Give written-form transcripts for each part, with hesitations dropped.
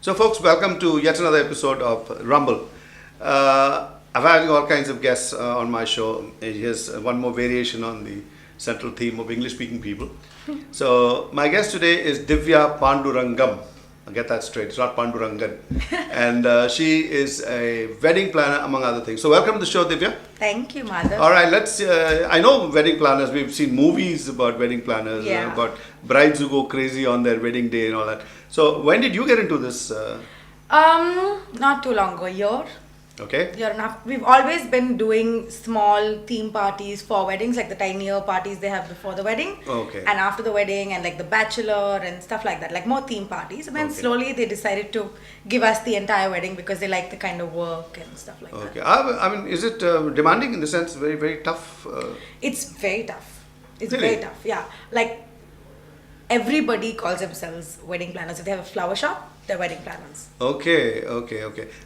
So, folks, welcome to yet another episode of Rumble. I've had all kinds of guests on my show. Here's one more variation on the central theme of English-speaking people. So, my guest today is Divya Pandurangam. I'll get that straight. It's not Pandurangan. And she is a wedding planner, among other things. So, welcome to the show, Divya. Thank you, Madhav. All right, I know wedding planners. We've seen movies about wedding planners, about brides who go crazy on their wedding day and all that. So, when did you get into this? Not too long ago, a year. Okay. Year and a half. We've always been doing small theme parties for weddings, like the tinier parties they have before the wedding. Okay. And after the wedding, and like the bachelor and stuff like that, like more theme parties. And then slowly they decided to give us the entire wedding because they like the kind of work and stuff like that. Okay. I mean, is it demanding in the sense very, very tough? It's very tough. It's Really? very tough, yeah. Like, everybody calls themselves wedding planners. If they have a flower shop, they're wedding planners. Okay.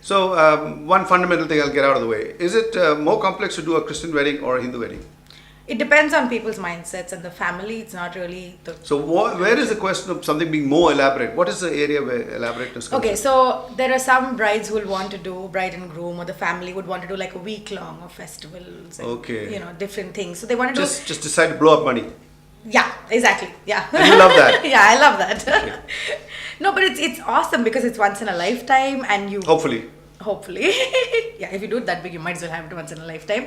So, one fundamental thing I'll get out of the way. Is it more complex to do a Christian wedding or a Hindu wedding? It depends on people's mindsets and the family. It's not really the... So, where is the question of something being more elaborate? What is the area where elaborateness comes Okay, in? so there are some brides who will want to do, bride and groom, or the family would want to do like a week long of festivals and, different things. So they want to Just decide to blow up money. Yeah, exactly. Yeah. And you love that? Yeah, I love that. Okay. No, but it's awesome because it's once in a lifetime and you... Hopefully. Yeah, if you do it that big, you might as well have it once in a lifetime.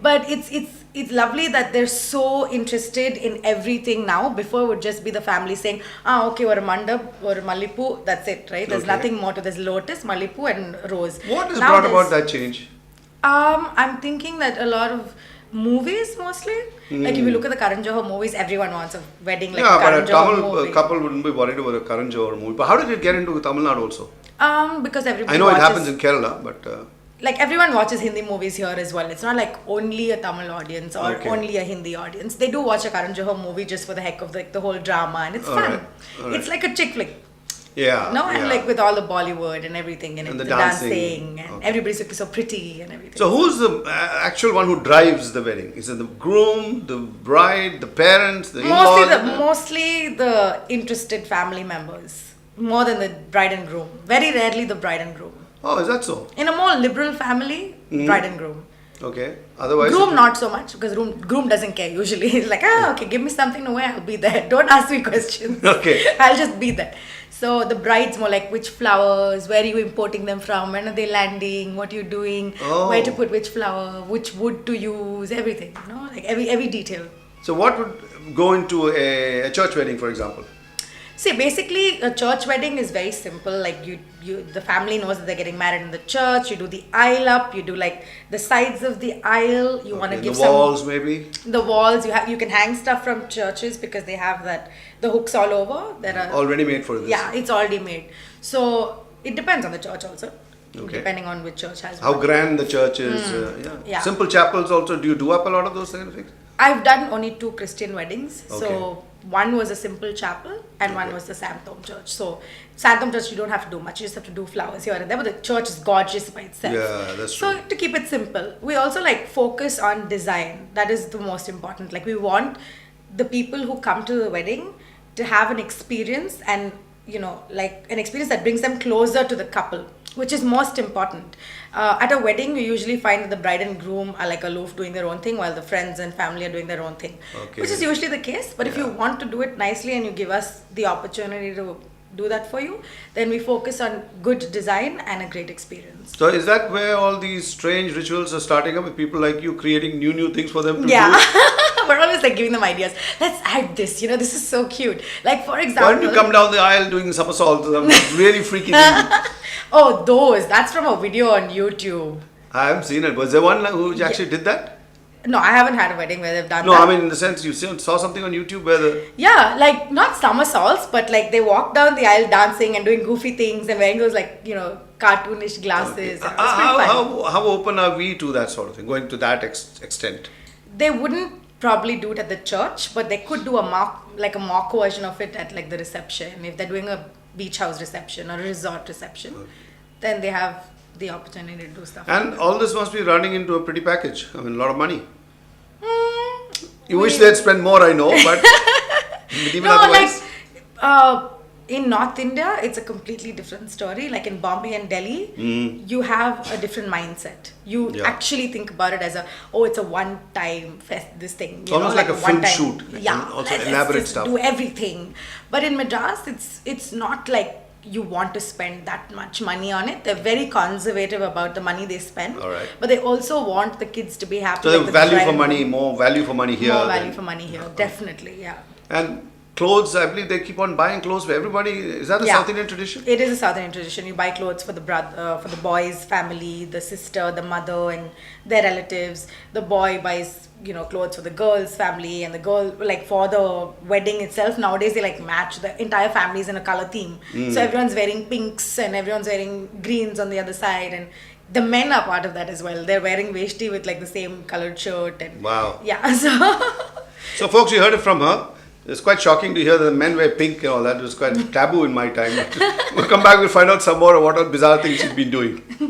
But it's lovely that they're so interested in everything now. Before it would just be the family saying, okay, or a mandap, or a malipu, that's it, right? There's nothing more to this. Lotus, malipu and rose. What has brought about that change? I'm thinking that a lot of movies mostly. Like if you look at the Karan Johar movies, everyone wants a wedding like a Karan Johar movie. But a couple wouldn't be worried about a Karan Johar movie. But how did it get into Tamil Nadu also? Because everybody I know watches, it happens in Kerala, but... like everyone watches Hindi movies here as well. It's not like only a Tamil audience or only a Hindi audience. They do watch a Karan Johar movie just for the heck of the whole drama, and it's fun. Right. It's like a chick flick. Yeah. No, and like with all the Bollywood and everything, and the the dancing. and everybody's looking so pretty and everything. So who's the actual one who drives the wedding? Is it the groom, the bride, the parents, the in-laws? Mostly the interested family members, more than the bride and groom. Very rarely the bride and groom. Oh, is that so? In a more liberal family, bride and groom. Okay. Otherwise, groom not so much because groom doesn't care usually. He's like, okay, give me something to wear, I'll be there. Don't ask me questions. Okay. I'll just be there. So the bride's more like which flowers, where are you importing them from, when are they landing, what you're doing, where to put which flower, which wood to use, everything. You know, like every detail. So what would go into a church wedding, for example? See, basically, a church wedding is very simple. Like the family knows that they're getting married in the church. You do the aisle up. You do like the sides of the aisle. You want to give the walls, maybe. The walls. You can hang stuff from churches because they have the hooks all over. There are already made for this. Yeah, it's already made. So it depends on the church also. Okay. Depending on which church has. How grand the church is. Yeah. Simple chapels also. Do you do up a lot of those kind of things? I've done only 2 Christian weddings. Okay. So one was a simple chapel and one was the Santom Church. So Santom Church, you don't have to do much. You just have to do flowers here and there. But the church is gorgeous by itself. Yeah, that's true. So to keep it simple, we also like focus on design. That is the most important. Like we want the people who come to the wedding to have an experience and like an experience that brings them closer to the couple, which is most important. At a wedding, you usually find that the bride and groom are like aloof doing their own thing while the friends and family are doing their own thing, which is usually the case. But if you want to do it nicely and you give us the opportunity to do that for you, then we focus on good design and a great experience. So is that where all these strange rituals are starting up with people like you creating new things for them to do? We're always like giving them ideas. Let's add this, this is so cute. Like for example... Why don't you come down the aisle doing somersaults? Really freaky things. Oh, those. That's from a video on YouTube. I haven't seen it. Was there one who actually did that? No, I haven't had a wedding where they've done that. No, I mean in the sense you saw something on YouTube where the... Yeah, like not somersaults, but like they walk down the aisle dancing and doing goofy things and wearing those like, cartoonish glasses. Okay. How open are we to that sort of thing, going to that extent? They wouldn't probably do it at the church, but they could do a mock version of it at like the reception. If they're doing a beach house reception or a resort reception, then they have the opportunity to do stuff. And all this must be running into a pretty package. I mean, a lot of money. You wish they'd spend more, I know, but even otherwise. Like in North India, it's a completely different story. Like in Bombay and Delhi, you have a different mindset. You actually think about it as it's a one-time this thing. It's almost like a film shoot. Yeah, And also let's elaborate just stuff. do everything. But in Madras, it's not like you want to spend that much money on it. They're very conservative about the money they spend. All right. But they also want the kids to be happy. So like the the value for design- money, more value for money here. More value than- for money here, definitely, yeah. And clothes, I believe they keep on buying clothes for everybody. Is that a Yeah. South Indian tradition? It is a South Indian tradition. You buy clothes for the brother, for the boy's family, the sister, the mother, and their relatives. The boy buys, clothes for the girl's family, and the girl, like for the wedding itself. Nowadays, they like match the entire families in a color theme. So everyone's wearing pinks and everyone's wearing greens on the other side, and the men are part of that as well. They're wearing veshti with like the same colored shirt and Wow. yeah. So So folks, you heard it from her. It's quite shocking to hear that men wear pink and all that. It was quite taboo in my time. We'll come back, we'll find out some more of what all bizarre things she's been doing.